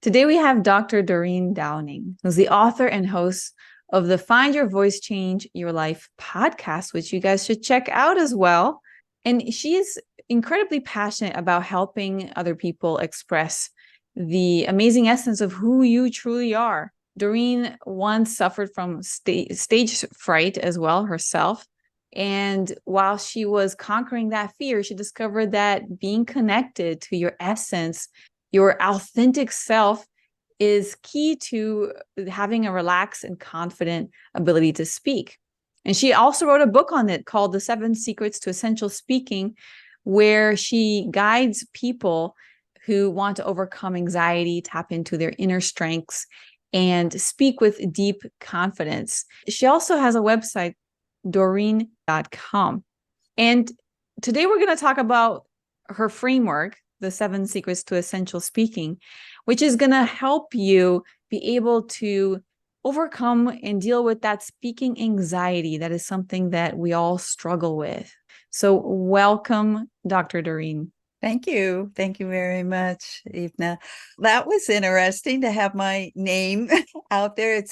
Today we have Dr. Doreen Downing, who's the author and host of the Find Your Voice, Change Your Life podcast, which you guys should check out as well. And she is incredibly passionate about helping other people express the amazing essence of who you truly are. Doreen once suffered from stage fright as well herself. And while she was conquering that fear, she discovered that being connected to your essence, your authentic self, is key to having a relaxed and confident ability to speak. And she also wrote a book on it called The 7 Secrets to Essential Speaking, where she guides people who want to overcome anxiety, tap into their inner strengths, and speak with deep confidence. She also has a website, Doreen.com. And today we're going to talk about her framework, the 7 Secrets to Essential Speaking, which is going to help you be able to overcome and deal with that speaking anxiety. That is something that we all struggle with. So welcome, Dr. Doreen. Thank you. Thank you very much, Ivna. That was interesting to have my name out there.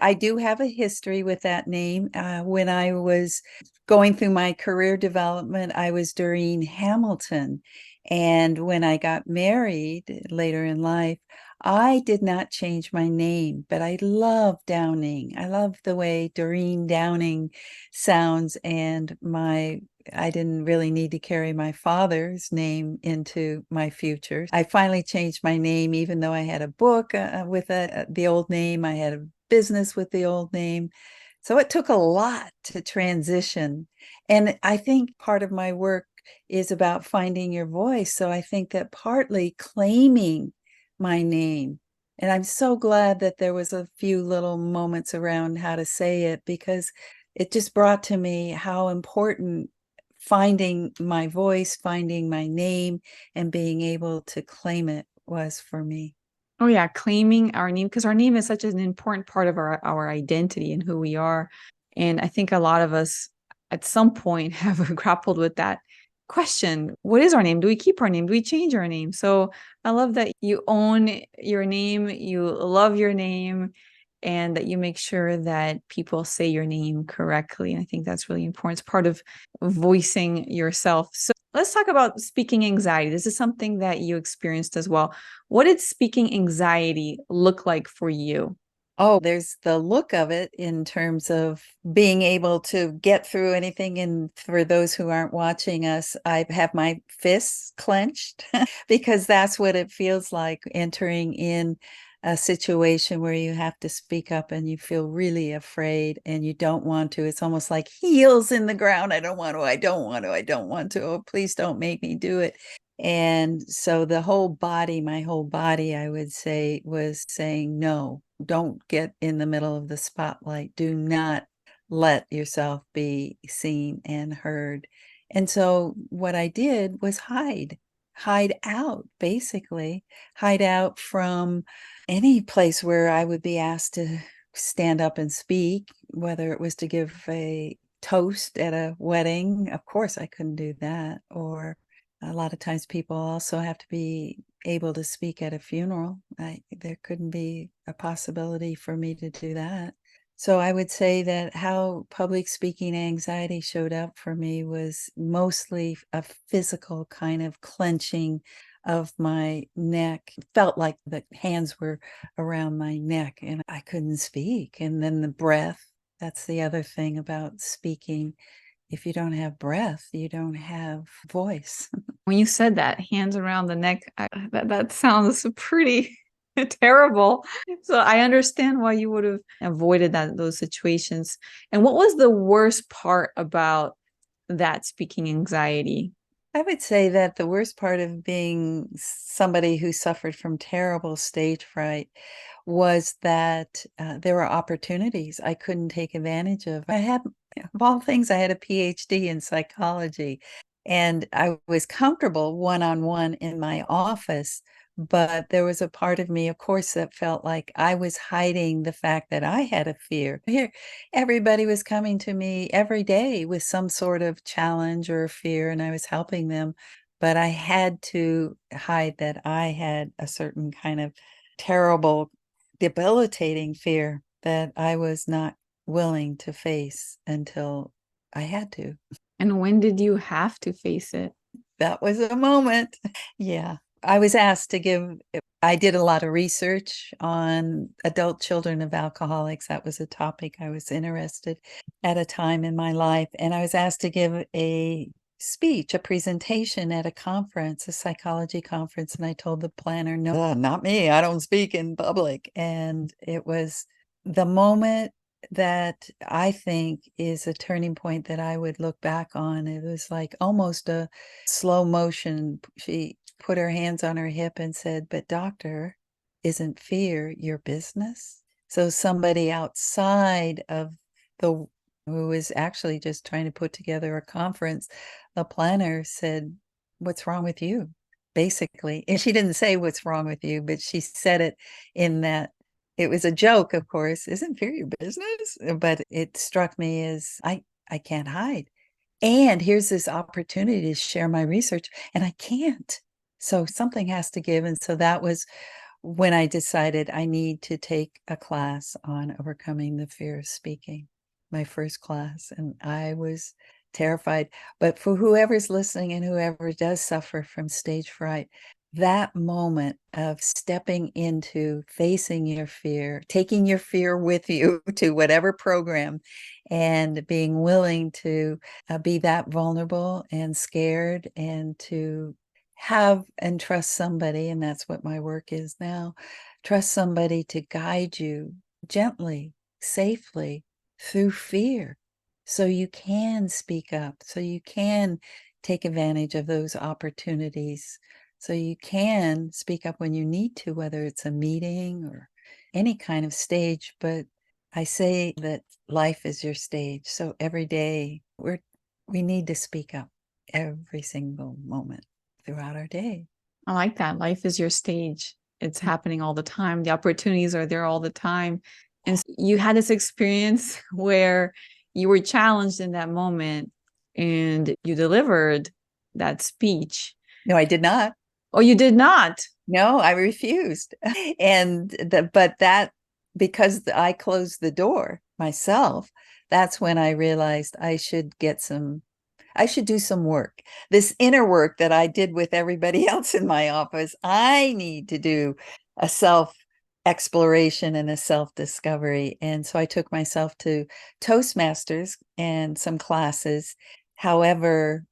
I do have a history with that name. When I was going through my career development, I was Doreen Hamilton. And when I got married later in life, I did not change my name, but I love Downing. I love the way Doreen Downing sounds, and I didn't really need to carry my father's name into my future. I finally changed my name, even though I had a book with the old name. I had a business with the old name. So it took a lot to transition. And I think part of my work is about finding your voice. So I think that partly claiming my name. And I'm so glad that there was a few little moments around how to say it, because it just brought to me how important finding my voice, finding my name, and being able to claim it was for me. Oh yeah, claiming our name, because our name is such an important part of our identity and who we are. And I think a lot of us at some point have grappled with that question. What is our name? Do we keep our name? Do we change our name? So I love that you own your name, you love your name, and that you make sure that people say your name correctly. And I think that's really important. It's part of voicing yourself. So let's talk about speaking anxiety. This is something that you experienced as well. What did speaking anxiety look like for you? Oh, there's the look of it in terms of being able to get through anything. And for those who aren't watching us, I have my fists clenched because that's what it feels like entering in a situation where you have to speak up and you feel really afraid and you don't want to. It's almost like heels in the ground. I don't want to, I don't want to, I don't want to. Oh, please don't make me do it. And so the whole body, my whole body, I would say, was saying, no, don't get in the middle of the spotlight. Do not let yourself be seen and heard. And so what I did was hide out, basically, hide out from any place where I would be asked to stand up and speak, whether it was to give a toast at a wedding. Of course, I couldn't do that. Or a lot of times people also have to be able to speak at a funeral. There couldn't be a possibility for me to do that. So I would say that how public speaking anxiety showed up for me was mostly a physical kind of clenching of my neck. It felt like the hands were around my neck and I couldn't speak. And then the breath, that's the other thing about speaking. If you don't have breath, you don't have voice. When you said that, hands around the neck, that sounds pretty terrible. So I understand why you would have avoided those situations. And what was the worst part about that speaking anxiety? I would say that the worst part of being somebody who suffered from terrible stage fright was that there were opportunities I couldn't take advantage of. Of all things, I had a PhD in psychology, and I was comfortable one-on-one in my office. But there was a part of me, of course, that felt like I was hiding the fact that I had a fear. Here, everybody was coming to me every day with some sort of challenge or fear, and I was helping them. But I had to hide that I had a certain kind of terrible, debilitating fear that I was not willing to face until I had to. And when did you have to face it? That was a moment. Yeah. I was asked to give, I did a lot of research on adult children of alcoholics. That was a topic I was interested at a time in my life. And I was asked to give a speech, a presentation at a conference, a psychology conference. And I told the planner, no, not me. I don't speak in public. And it was the moment that I think is a turning point that I would look back on. It was like almost a slow motion. She put her hands on her hip and said, "But doctor, isn't fear your business?" So somebody outside of the who was actually just trying to put together a conference, the planner said, "What's wrong with you?" Basically. And she didn't say what's wrong with you, but she said it in that it was a joke, of course. Isn't fear your business? But it struck me as I can't hide. And here's this opportunity to share my research, and I can't. So something has to give. And so that was when I decided I need to take a class on overcoming the fear of speaking, my first class. And I was terrified. But for whoever's listening and whoever does suffer from stage fright, that moment of stepping into facing your fear, taking your fear with you to whatever program, and being willing to be that vulnerable and scared, and to have and trust somebody, and that's what my work is now, trust somebody to guide you gently, safely through fear, so you can speak up, so you can take advantage of those opportunities, so you can speak up when you need to, whether it's a meeting or any kind of stage. But I say that life is your stage. So every day we need to speak up every single moment throughout our day. I like that. Life is your stage. It's happening all the time. The opportunities are there all the time. And you had this experience where you were challenged in that moment and you delivered that speech. No, I did not. Oh, you did not. No, I refused. But that, because I closed the door myself, that's when I realized I should do some work. This inner work that I did with everybody else in my office, I need to do a self exploration and a self discovery. And so I took myself to Toastmasters and some classes. However,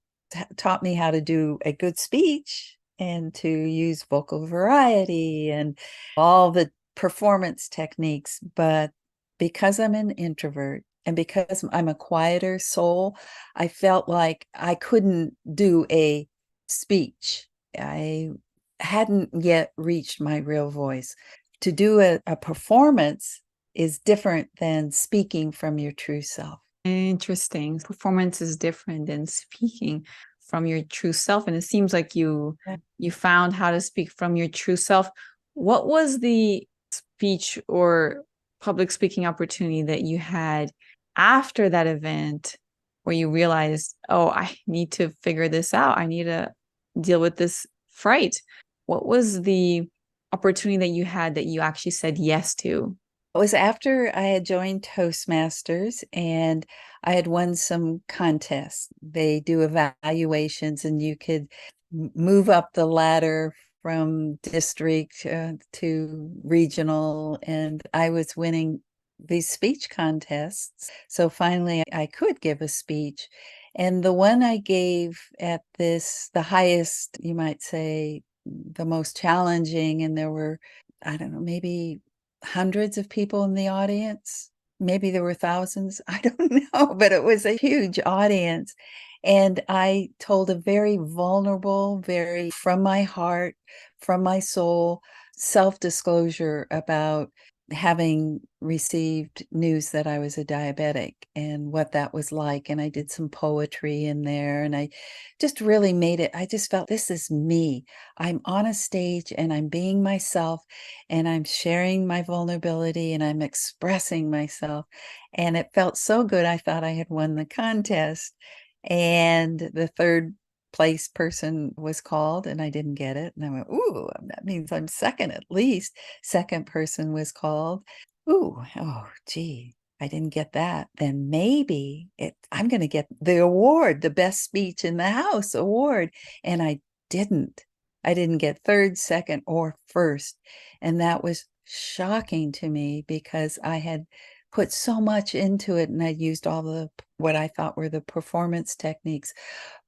taught me how to do a good speech and to use vocal variety and all the performance techniques. But because I'm an introvert and because I'm a quieter soul, I felt like I couldn't do a speech. I hadn't yet reached my real voice. To do a performance is different than speaking from your true self. Interesting. Performance is different than speaking from your true self. And it seems like you found how to speak from your true self. What was the speech or public speaking opportunity that you had after that event where you realized, oh, I need to figure this out. I need to deal with this fright. What was the opportunity that you had that you actually said yes to? It was after I had joined Toastmasters and I had won some contests. They do evaluations and you could move up the ladder from district to regional. And I was winning these speech contests. So finally, I could give a speech. And the one I gave at this, the highest, you might say, the most challenging, and there were, I don't know, maybe hundreds of people in the audience. Maybe there were thousands. I don't know, but it was a huge audience. And I told a very vulnerable, very from my heart, from my soul, self disclosure about having received news that I was a diabetic and what that was like. And I did some poetry in there and I just really made it. I just felt this is me. I'm on a stage and I'm being myself and I'm sharing my vulnerability and I'm expressing myself. And it felt so good. I thought I had won the contest. And the third place person was called and I didn't get it. And I went, ooh, that means I'm second at least. Second person was called. Ooh, oh, gee, I didn't get that. Then maybe I'm going to get the award, the best speech in the house award. And I didn't. I didn't get third, second, or first. And that was shocking to me because I had put so much into it and I used all the what I thought were the performance techniques.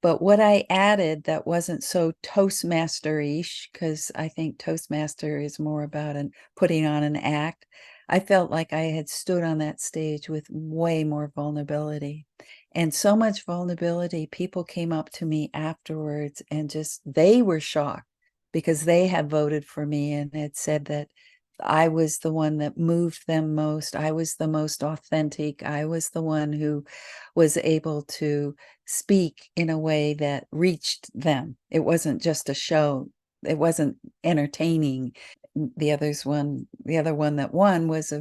But what I added that wasn't so Toastmaster-ish, because I think Toastmaster is more about putting on an act. I felt like I had stood on that stage with way more vulnerability. And so much vulnerability, people came up to me afterwards and just, they were shocked because they had voted for me and had said that I was the one that moved them most. I was the most authentic. I was the one who was able to speak in a way that reached them. It wasn't just a show. It wasn't entertaining. The other one that won was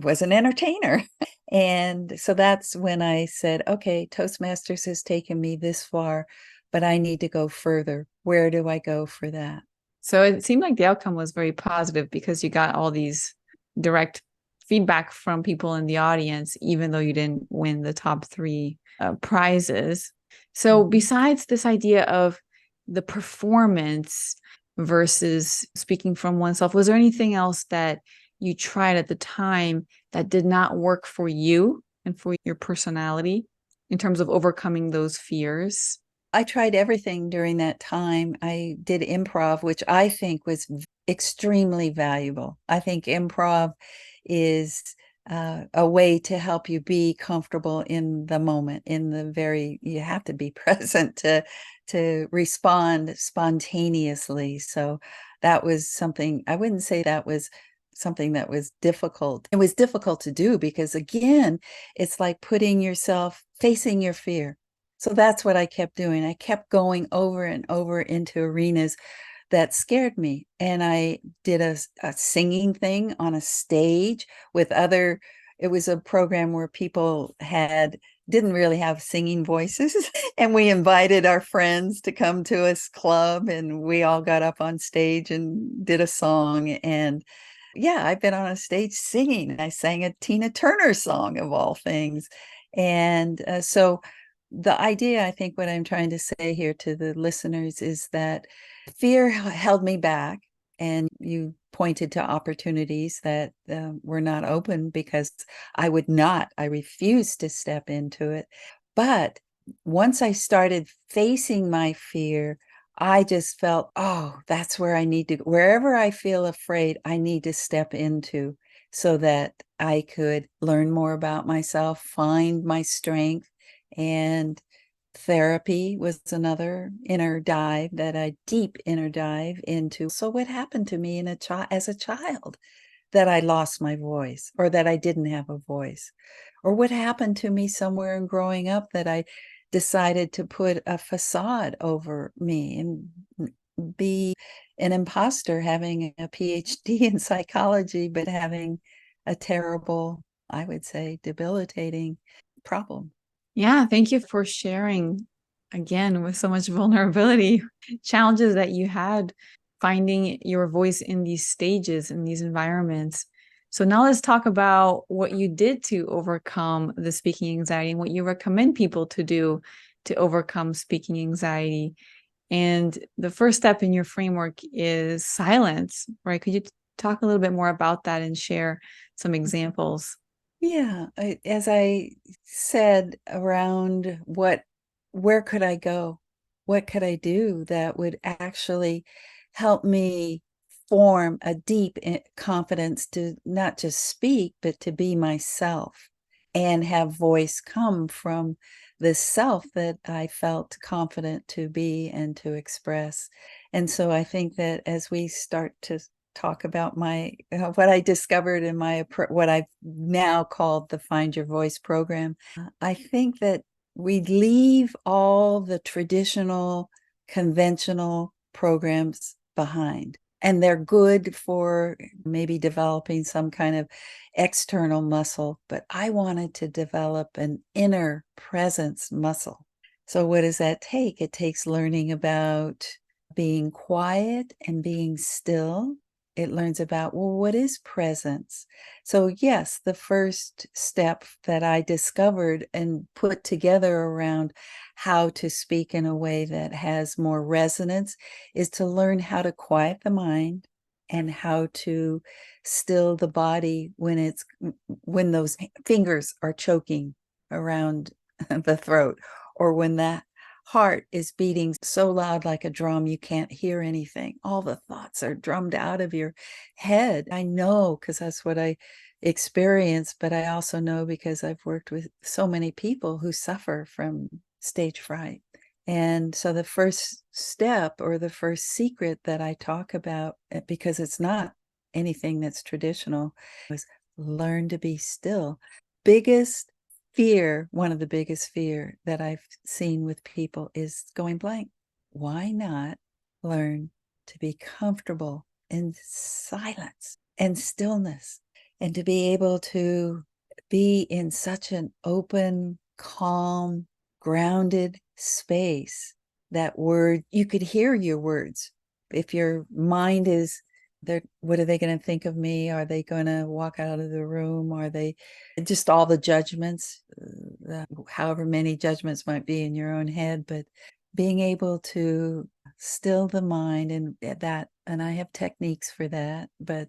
was an entertainer. And so that's when I said, okay, Toastmasters has taken me this far, but I need to go further. Where do I go for that? So it seemed like the outcome was very positive because you got all these direct feedback from people in the audience, even though you didn't win the top three prizes. So besides this idea of the performance versus speaking from oneself, was there anything else that you tried at the time that did not work for you and for your personality in terms of overcoming those fears? I tried everything during that time. I did improv, which I think was extremely valuable. I think improv is a way to help you be comfortable in the moment, you have to be present to respond spontaneously. So that was something, I wouldn't say that was something that was difficult. It was difficult to do because again, it's like putting yourself, facing your fear. So that's what I kept doing. I kept going over and over into arenas that scared me. And I did a singing thing on a stage with it was a program where people didn't really have singing voices. And we invited our friends to come to us club and we all got up on stage and did a song. And yeah, I've been on a stage singing. I sang a Tina Turner song of all things. And so the idea, I think what I'm trying to say here to the listeners is that fear held me back. And you pointed to opportunities that were not open because I refused to step into it. But once I started facing my fear, I just felt, oh, that's where I need to, wherever I feel afraid, I need to step into so that I could learn more about myself, find my strength. And therapy was another deep inner dive into. So what happened to me as a child that I lost my voice or that I didn't have a voice? Or what happened to me somewhere in growing up that I decided to put a facade over me and be an imposter, having a PhD in psychology, but having a terrible, I would say, debilitating problem. Yeah, thank you for sharing again with so much vulnerability, challenges that you had finding your voice in these stages, in these environments. So now let's talk about what you did to overcome the speaking anxiety and what you recommend people to do to overcome speaking anxiety. And the first step in your framework is silence, right? Could you talk a little bit more about that and share some examples? Yeah, as I said around where could I go? What could I do that would actually help me form a deep confidence to not just speak, but to be myself and have voice come from the self that I felt confident to be and to express. And so I think that as we start to talk about what I discovered in what I've now called the Find Your Voice program, I think that we leave all the traditional, conventional programs behind. And they're good for maybe developing some kind of external muscle, but I wanted to develop an inner presence muscle. So what does that take? It takes learning about being quiet and being still. It learns about, well, what is presence? So yes, the first step that I discovered and put together around how to speak in a way that has more resonance is to learn how to quiet the mind and how to still the body when those fingers are choking around the throat, or when that heart is beating so loud like a drum you can't hear anything. All the thoughts are drummed out of your head. I know because that's what I experience, but I also know because I've worked with so many people who suffer from stage fright. And so the first step or the first secret that I talk about, because it's not anything that's traditional, was learn to be still. Biggest fear, one of the biggest fear that I've seen with people is going blank. Why not learn to be comfortable in silence and stillness and to be able to be in such an open, calm, grounded space that you could hear your words. If your mind is there, what are they going to think of me? Are they going to walk out of the room? Are they just all the judgments, however many judgments might be in your own head, but being able to still the mind and I have techniques for that, but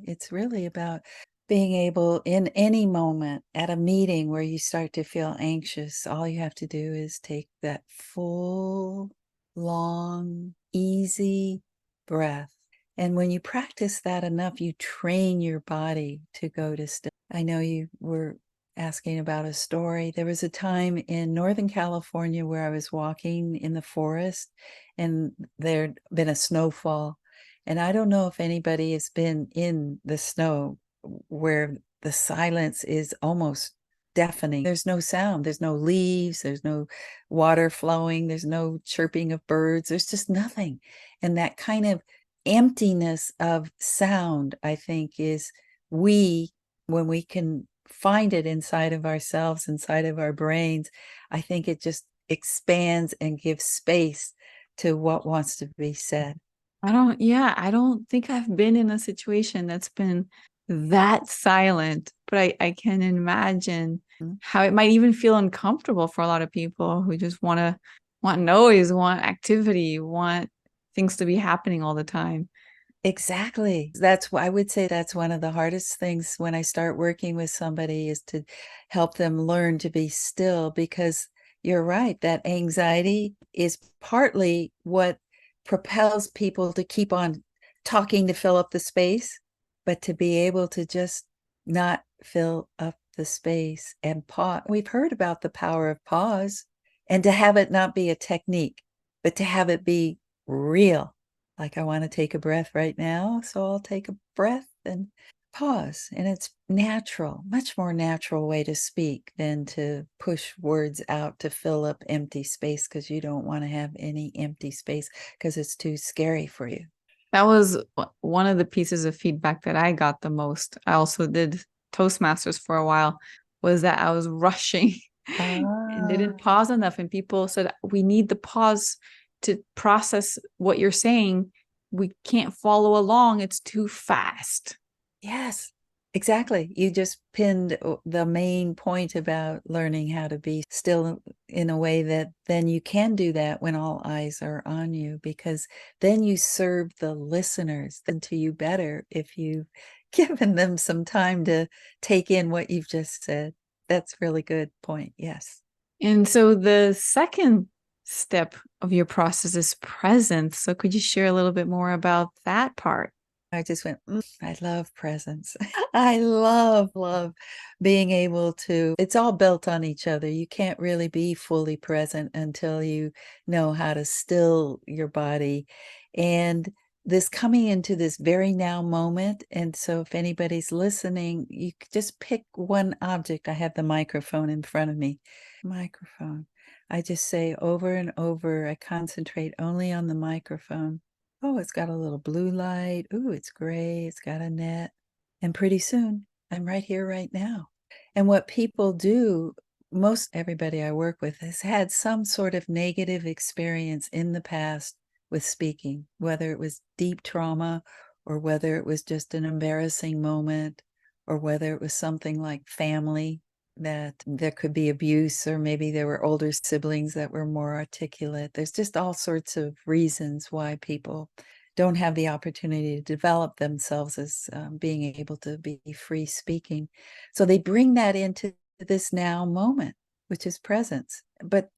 it's really about being able in any moment at a meeting where you start to feel anxious, all you have to do is take that full, long, easy breath. And when you practice that enough, you train your body to go to still. I know you were asking about a story. There was a time in Northern California where I was walking in the forest and there'd been a snowfall. And I don't know if anybody has been in the snow where the silence is almost deafening. There's no sound, there's no leaves, there's no water flowing, there's no chirping of birds, there's just nothing. And that kind of emptiness of sound, I think, is when we can find it inside of ourselves, inside of our brains, I think it just expands and gives space to what wants to be said. I don't think I've been in a situation that's been that silent, but I can imagine how it might even feel uncomfortable for a lot of people who just want noise, want activity, want things to be happening all the time. Exactly. That's why I would say that's one of the hardest things when I start working with somebody is to help them learn to be still, because you're right, that anxiety is partly what propels people to keep on talking to fill up the space, but to be able to just not fill up the space and pause. We've heard about the power of pause, and to have it not be a technique, but to have it be real. Like, I want to take a breath right now, so I'll take a breath and pause. And it's natural, much more natural way to speak than to push words out to fill up empty space, because you don't want to have any empty space because it's too scary for you. That was one of the pieces of feedback that I got the most. I also did Toastmasters for a while, was that I was rushing and Ah, didn't pause enough. And people said, we need the pause to process what you're saying. We can't follow along. It's too fast. yes, exactly. You just pinned the main point about learning how to be still in a way that then you can do that when all eyes are on you, because then you serve the listeners and to you better if you've given them some time to take in what you've just said. That's really good point. Yes. And so the second step of your process is presence. So could you share a little bit more about that part? I just went, I love presence. I love being able to, it's all built on each other. You can't really be fully present until you know how to still your body. And this coming into this very now moment. And so if anybody's listening, you could just pick one object. I have the microphone in front of me. Microphone. I just say over and over, I concentrate only on the microphone. Oh, it's got a little blue light. Ooh, it's gray. It's got a net. And pretty soon, I'm right here, right now. And what people do Most everybody I work with has had some sort of negative experience in the past with speaking, whether it was deep trauma or whether it was just an embarrassing moment or whether it was something like family, that there could be abuse, or maybe there were older siblings that were more articulate. There's just all sorts of reasons why people don't have the opportunity to develop themselves as being able to be free speaking. So they bring that into this now moment, which is presence. But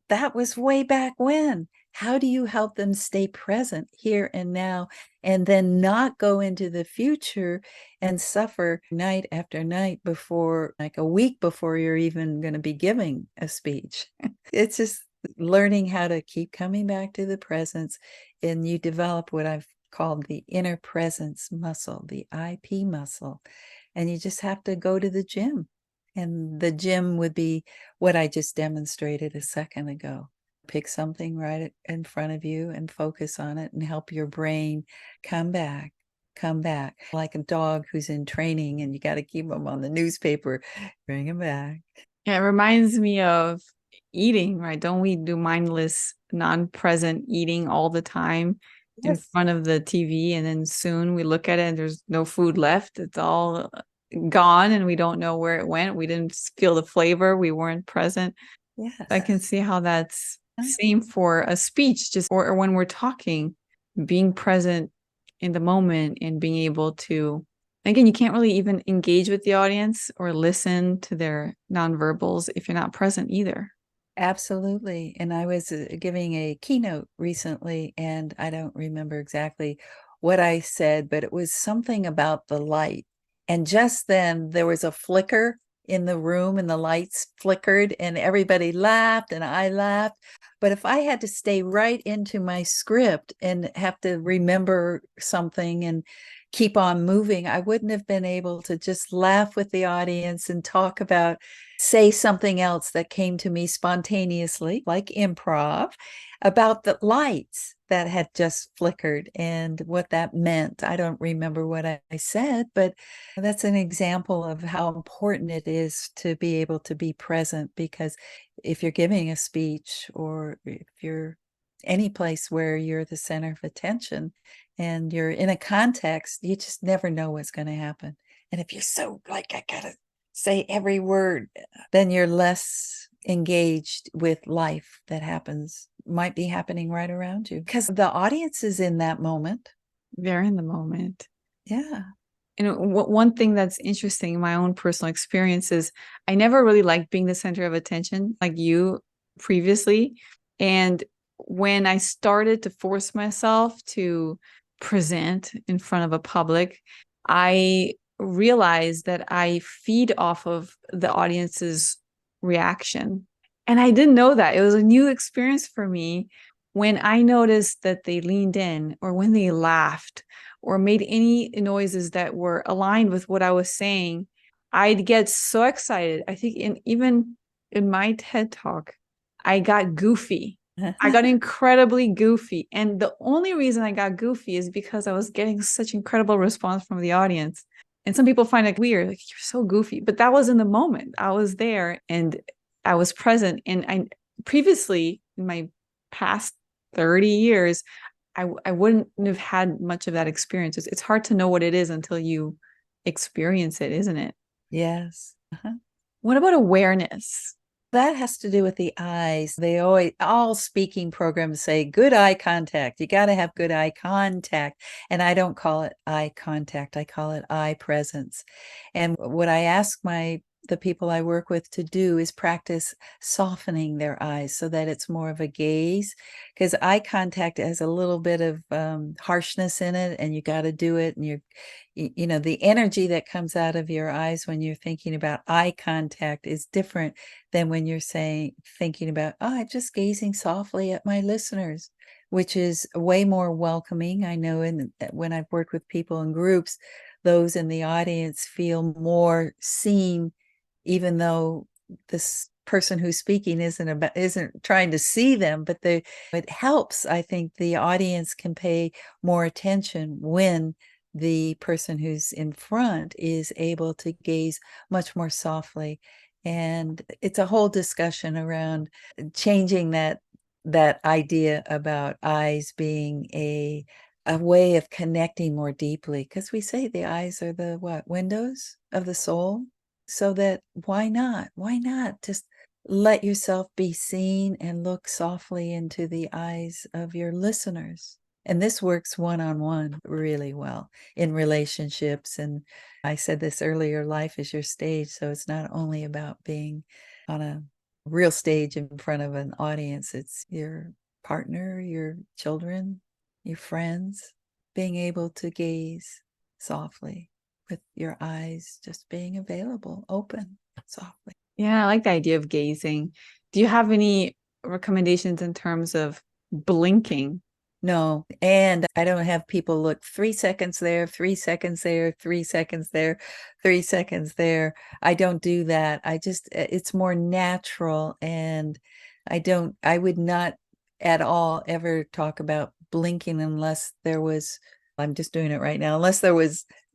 that was way back when. How do you help them stay present here and now and then not go into the future and suffer night after night before, like a week before you're even going to be giving a speech? It's just learning how to keep coming back to the presence, and you develop what I've called the inner presence muscle, the IP muscle. And you just have to go to the gym. And the gym would be what I just demonstrated a second ago. Pick something right in front of you and focus on it and help your brain come back, come back. Like a dog who's in training and you got to keep them on the newspaper, bring them back. Yeah, it reminds me of eating, right? Don't we do mindless, non-present eating all the time in Yes. front of the TV? And then soon we look at it and there's no food left. It's all gone and we don't know where it went. We didn't feel the flavor. We weren't present. I can Yes. see how that's same for a speech, just or when we're talking, being present in the moment and being able to, again, you can't really even engage with the audience or listen to their nonverbals if you're not present either. Absolutely. And I was giving a keynote recently, and I don't remember exactly what I said, but it was something about the light. And just then there was a flicker in the room, and the lights flickered, and everybody laughed, and I laughed. But if I had to stay right into my script and have to remember something and keep on moving, I wouldn't have been able to just laugh with the audience and talk about, say something else that came to me spontaneously, like improv, about the lights that had just flickered and what that meant. I don't remember what I said, but that's an example of how important it is to be able to be present, because if you're giving a speech or if you're any place where you're the center of attention and you're in a context, you just never know what's going to happen. And if you're so like, I gotta say every word, then you're less engaged with life that might be happening right around you, because the audience is in that moment. They're in the moment. Yeah. And one thing that's interesting in my own personal experience is I never really liked being the center of attention like you previously. And when I started to force myself to present in front of a public, I realized that I feed off of the audience's reaction. And I didn't know that. It was a new experience for me when I noticed that they leaned in or when they laughed or made any noises that were aligned with what I was saying. I'd get so excited. I think even in my TED talk, I got goofy. I got incredibly goofy. And the only reason I got goofy is because I was getting such incredible response from the audience. And some people find it weird, like, you're so goofy. But that was in the moment. I was there and I was present. And I previously, in my past 30 years, I wouldn't have had much of that experience. It's hard to know what it is until you experience it, isn't it? Yes. Uh-huh. What about awareness? That has to do with the eyes. They always, all speaking programs say good eye contact. You got to have good eye contact. And I don't call it eye contact. I call it eye presence. And what I ask the people I work with to do is practice softening their eyes so that it's more of a gaze, because eye contact has a little bit of harshness in it, and you got to do it. And the energy that comes out of your eyes when you're thinking about eye contact is different than when you're thinking about, oh, I'm just gazing softly at my listeners, which is way more welcoming. I know when I've worked with people in groups, those in the audience feel more seen, even though this person who's speaking isn't trying to see them, but it helps. I think the audience can pay more attention when the person who's in front is able to gaze much more softly And it's a whole discussion around changing that idea about eyes being a way of connecting more deeply, because we say the eyes are the what, windows of the soul. So that why not just let yourself be seen and look softly into the eyes of your listeners. And this works one-on-one really well in relationships. And I said this earlier, life is your stage. So it's not only about being on a real stage in front of an audience, it's your partner, your children, your friends, being able to gaze softly with your eyes just being available, open, softly. Yeah, I like the idea of gazing. Do you have any recommendations in terms of blinking? No, and I don't have people look 3 seconds there, 3 seconds there, 3 seconds there, 3 seconds there. I don't do that. It's more natural. And I would not at all ever talk about blinking unless there was, I'm just doing it right now, unless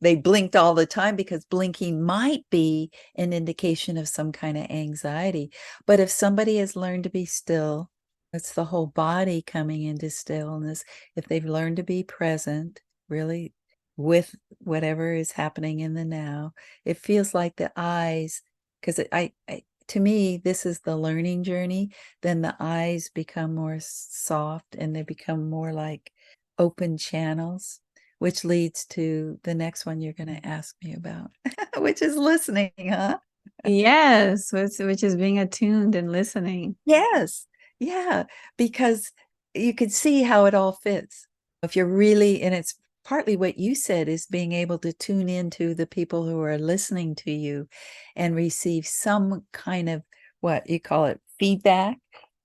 they blinked all the time, because blinking might be an indication of some kind of anxiety. But if somebody has learned to be still, it's the whole body coming into stillness. If they've learned to be present, really with whatever is happening in the now, it feels like the eyes, because to me, this is the learning journey. Then the eyes become more soft and they become more like open channels, which leads to the next one you're going to ask me about, which is listening, huh? Yes, which is being attuned and listening. Yes. Yeah. Because you could see how it all fits. If you're really, and it's partly what you said, is being able to tune into the people who are listening to you and receive some kind of, what you call it, feedback.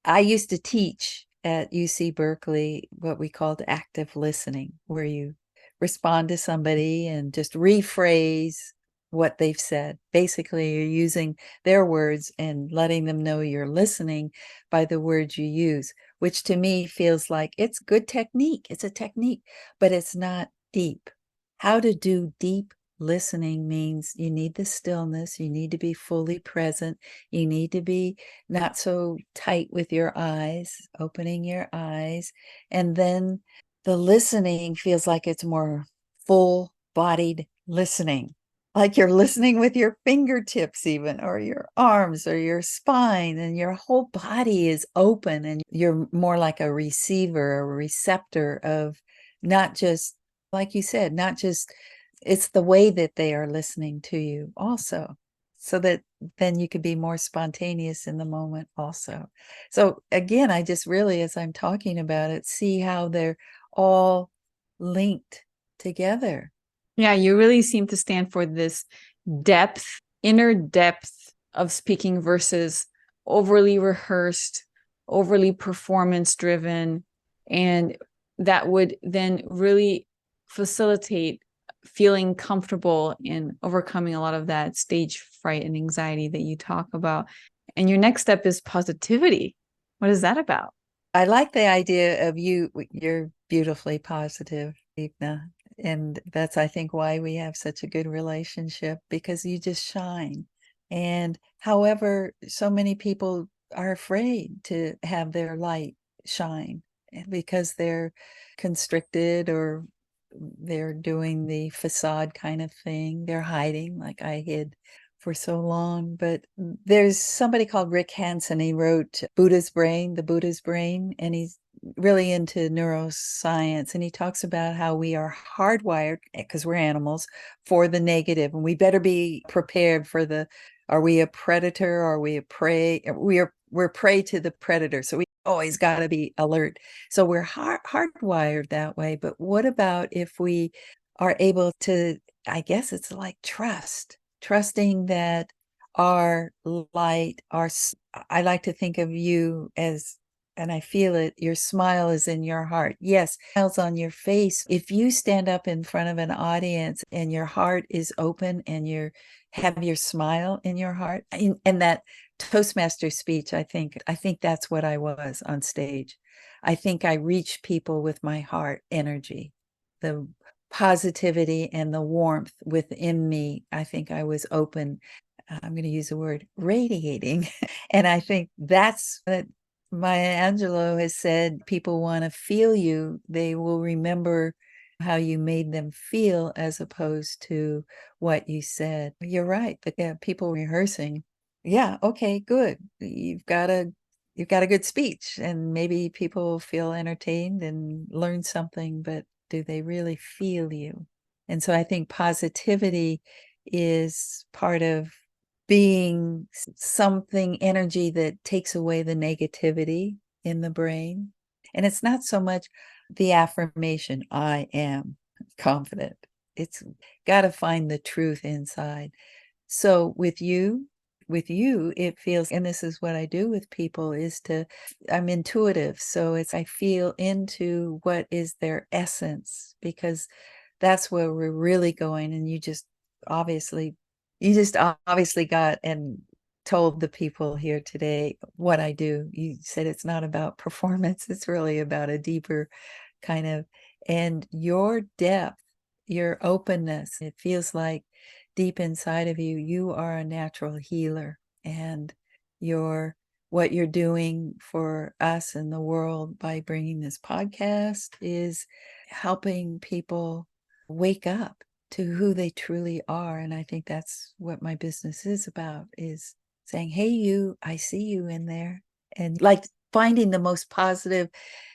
I used to teach at UC Berkeley what we called active listening, where you respond to somebody and just rephrase what they've said. Basically, you're using their words and letting them know you're listening by the words you use, which to me feels like it's good technique. It's a technique, but it's not deep. How to do deep listening means you need the stillness, you need to be fully present, you need to be not so tight with your eyes, opening your eyes, and then the listening feels like it's more full bodied listening, like you're listening with your fingertips even, or your arms or your spine, and your whole body is open and you're more like a receiver, a receptor of, not just, like you said, not just, it's the way that they are listening to you also, so that then you could be more spontaneous in the moment also. So again, I just really, as I'm talking about it, see how they're all linked together. Yeah, you really seem to stand for this depth, inner depth of speaking versus overly rehearsed, overly performance driven. And that would then really facilitate feeling comfortable in overcoming a lot of that stage fright and anxiety that you talk about. And your next step is positivity. What is that about? I like the idea of you're beautifully positive, Ivna. And that's, I think, why we have such a good relationship, because you just shine. And however, so many people are afraid to have their light shine because they're constricted, or they're doing the facade kind of thing. They're hiding, like I hid for so long. But there's somebody called Rick Hansen. He wrote The Buddha's Brain, and he's really into neuroscience. And he talks about how we are hardwired, because we're animals, for the negative, and we better be prepared for the, are we a predator? Are we a prey? We're prey to the predator. So we always got to be alert. So we're hardwired that way. But what about if we are able to, I guess it's like trusting that our light, I like to think of you as, and I feel it, your smile is in your heart. Yes, smiles on your face. If you stand up in front of an audience and your heart is open and you have your smile in your heart, and that Toastmaster speech, I think that's what I was on stage. I think I reached people with my heart energy, the positivity and the warmth within me. I think I was open. I'm going to use the word radiating. And I think that's what Maya Angelou has said. People want to feel you. They will remember how you made them feel as opposed to what you said. You're right. People rehearsing. Yeah, okay, good. You've got a good speech, and maybe people feel entertained and learn something, but do they really feel you? And so I think positivity is part of being something energy that takes away the negativity in the brain. And it's not so much the affirmation, I am confident. It's got to find the truth inside. So with you, it feels, and this is what I do with people, I'm intuitive. So I feel into what is their essence, because that's where we're really going. And obviously, you just obviously got and told the people here today what I do. You said it's not about performance. It's really about a deeper kind of, and your depth, your openness. It feels like deep inside of you, you are a natural healer. And what you're doing for us and the world by bringing this podcast is helping people wake up to who they truly are. And I think that's what my business is about, is saying, hey, you, I see you in there. And like finding the most positive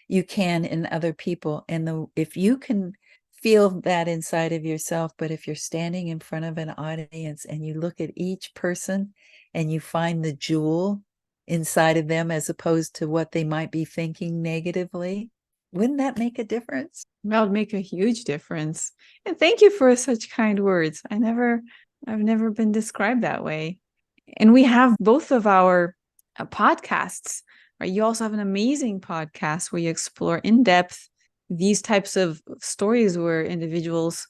you can in other people. And if you can feel that inside of yourself, but if you're standing in front of an audience and you look at each person and you find the jewel inside of them as opposed to what they might be thinking negatively, wouldn't that make a difference? That would make a huge difference. And thank you for such kind words. I've never been described that way. And we have both of our podcasts, right? You also have an amazing podcast where you explore in depth these types of stories where individuals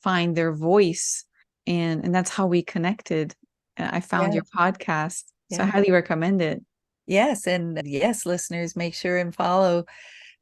find their voice. And that's how we connected. I found your podcast. So I highly recommend it. Yes. And yes, listeners, make sure and follow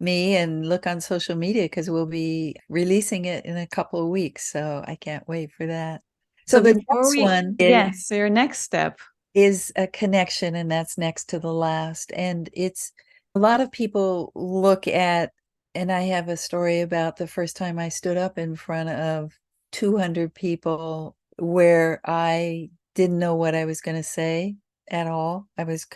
me and look on social media, because we'll be releasing it in a couple of weeks. So I can't wait for that. So the next one yes, so your next step is a connection, and that's next to the last. And it's a lot of people look at, and I have a story about the first time I stood up in front of 200 people where I didn't know what I was going to say at all. I was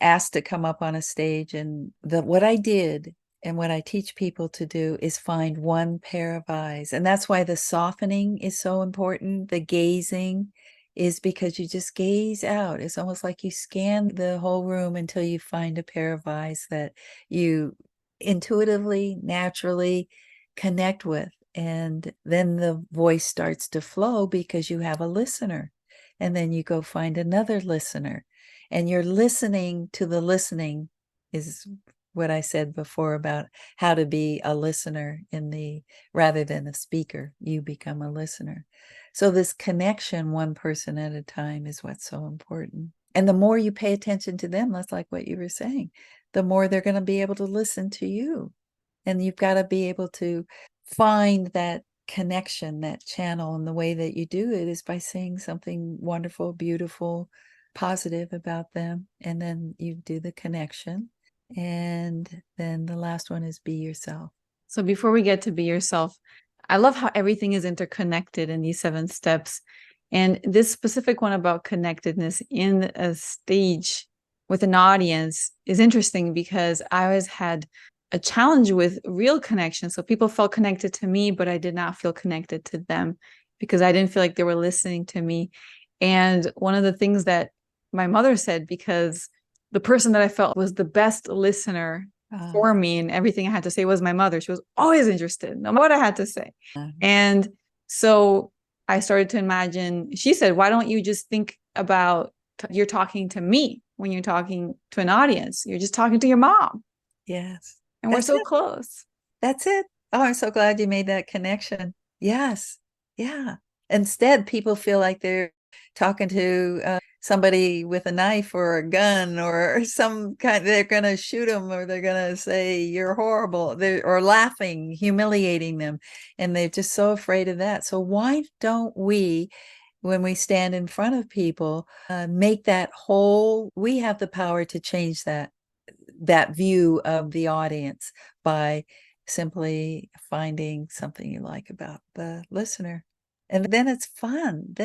asked to come up on a stage, and what I did and what I teach people to do is find one pair of eyes. And that's why the softening is so important. The gazing is because you just gaze out. It's almost like you scan the whole room until you find a pair of eyes that you intuitively, naturally connect with. And then the voice starts to flow because you have a listener. And then you go find another listener. And you're listening to the listening, is what I said before about how to be a listener rather than a speaker. You become a listener. So this connection, one person at a time, is what's so important. And the more you pay attention to them, that's like what you were saying, the more they're going to be able to listen to you. And you've got to be able to find that connection, that channel. And the way that you do it is by saying something wonderful, beautiful, positive about them. And then you do the connection. And then the last one is be yourself. So before we get to be yourself, I love how everything is interconnected in these 7 steps. And this specific one about connectedness in a stage with an audience is interesting, because I always had a challenge with real connection. So people felt connected to me, but I did not feel connected to them because I didn't feel like they were listening to me. And one of the things that my mother said, because the person that I felt was the best listener for me and everything I had to say, was my mother. She was always interested, no matter what I had to say. And so I started to imagine, she said, why don't you just think about you're talking to me when you're talking to an audience? You're just talking to your mom. Yes. And we're so close. That's it. Oh, I'm so glad you made that connection. Yes. Yeah. Instead, people feel like they're talking to somebody with a knife or a gun or they're going to shoot them, or they're going to say you're horrible, or laughing, humiliating them. And they're just so afraid of that. So why don't we when we stand in front of people, make that whole, we have the power to change that view of the audience by simply finding something you like about the listener. And then it's fun.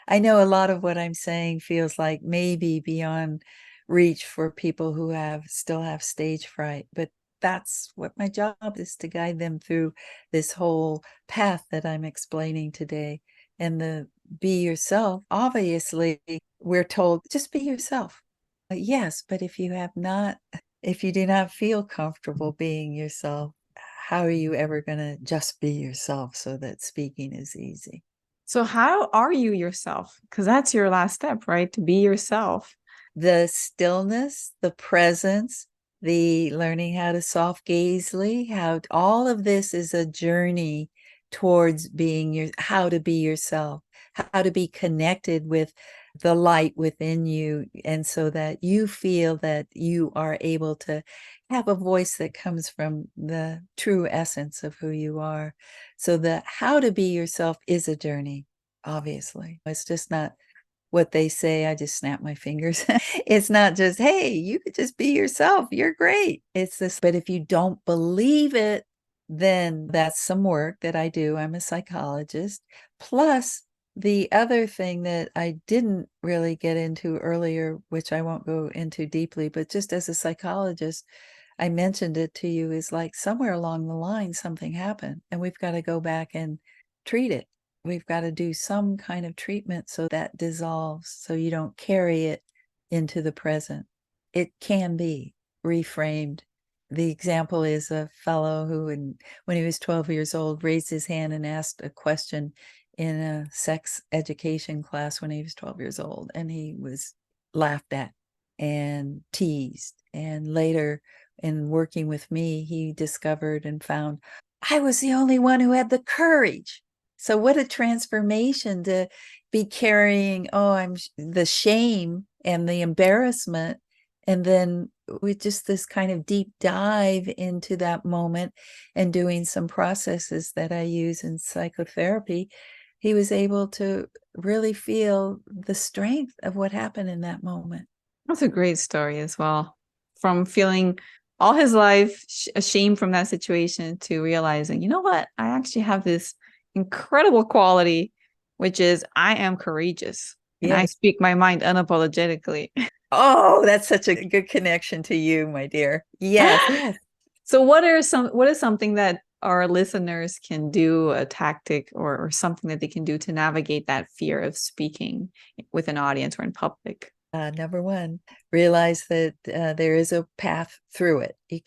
I know a lot of what I'm saying feels like maybe beyond reach for people who still have stage fright, but that's what my job is, to guide them through this whole path that I'm explaining today. And the be yourself, obviously, we're told just be yourself. Yes, but if you do not feel comfortable being yourself, how are you ever going to just be yourself so that speaking is easy? So how are you yourself? Because that's your last step, right? To be yourself. The stillness, the presence, the learning how to soft gazely, how all of this is a journey towards how to be yourself, how to be connected with the light within you, and so that you feel that you are able to have a voice that comes from the true essence of who you are. So the how to be yourself is a journey, obviously. It's just not what they say, I just snap my fingers. It's not just, hey, you could just be yourself. You're great. It's this, but if you don't believe it, then that's some work that I do. I'm a psychologist. Plus, the other thing that I didn't really get into earlier, which I won't go into deeply, but just as a psychologist, I mentioned it to you, is like somewhere along the line, something happened, and we've got to go back and treat it. We've got to do some kind of treatment so that dissolves, so you don't carry it into the present. It can be reframed. The example is a fellow who, when he was 12 years old, raised his hand and asked a question in a sex education class when he was 12 years old, and he was laughed at and teased. And later, in working with me, he discovered and found I was the only one who had the courage. So what a transformation to be carrying, the shame and the embarrassment. And then with just this kind of deep dive into that moment and doing some processes that I use in psychotherapy, he was able to really feel the strength of what happened in that moment. That's a great story as well. From feeling all his life ashamed from that situation to realizing, you know what? I actually have this incredible quality, which is I am courageous and I Yes. speak my mind unapologetically. Oh, that's such a good connection to you, my dear. Yes. So what is something that our listeners can do, a tactic or something that they can do to navigate that fear of speaking with an audience or in public? Number one, realize that there is a path through it. You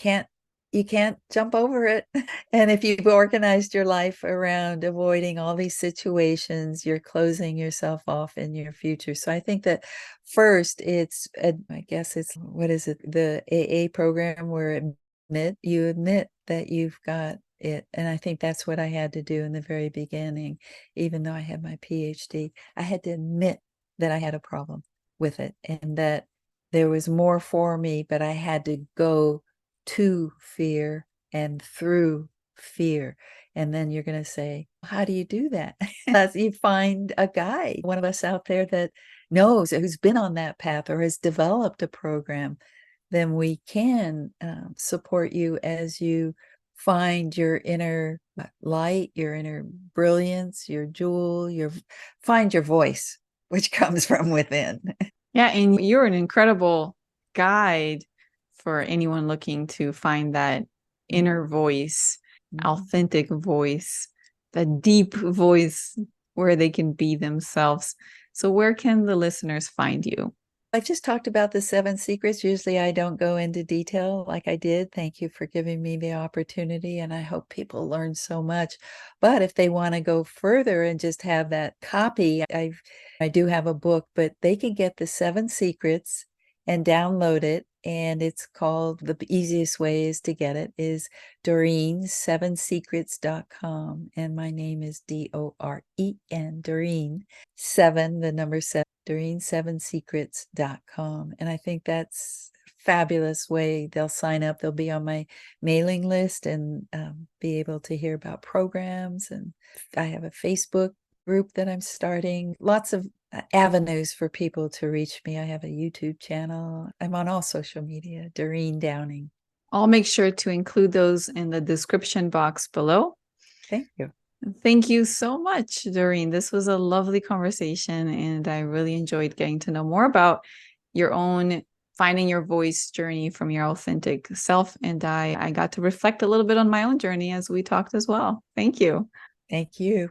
can't jump over it. And if you've organized your life around avoiding all these situations, you're closing yourself off in your future. So I think that first I guess it's, what is it? The AA program where you admit that you've got it. And I think that's what I had to do in the very beginning. Even though I had my PhD, I had to admit that I had a problem with it and that there was more for me, but I had to go to fear and through fear. And then you're going to say, how do you do that? As you find a guide, one of us out there that knows, who's been on that path or has developed a program, then we can support you as you find your inner light, your inner brilliance, your jewel, find your voice, which comes from within. Yeah, and you're an incredible guide for anyone looking to find that inner voice, authentic voice, that deep voice where they can be themselves. So where can the listeners find you? I just talked about the 7 secrets. Usually I don't go into detail like I did. Thank you for giving me the opportunity, and I hope people learn so much. But if they want to go further and just have that copy, I do have a book, but they can get the 7 secrets and download it. And it's called, the easiest way is to get it is Doreen7secrets.com. And my name is Doreen, Doreen, 7, the number 7. Doreen7secrets.com. And I think that's a fabulous way. They'll sign up, they'll be on my mailing list and be able to hear about programs. And I have a Facebook group that I'm starting. Lots of avenues for people to reach me. I have a YouTube channel. I'm on all social media, Doreen Downing. I'll make sure to include those in the description box below. Thank you. Thank you so much, Doreen. This was a lovely conversation, and I really enjoyed getting to know more about your own finding your voice journey from your authentic self. And I got to reflect a little bit on my own journey as we talked as well. Thank you. Thank you.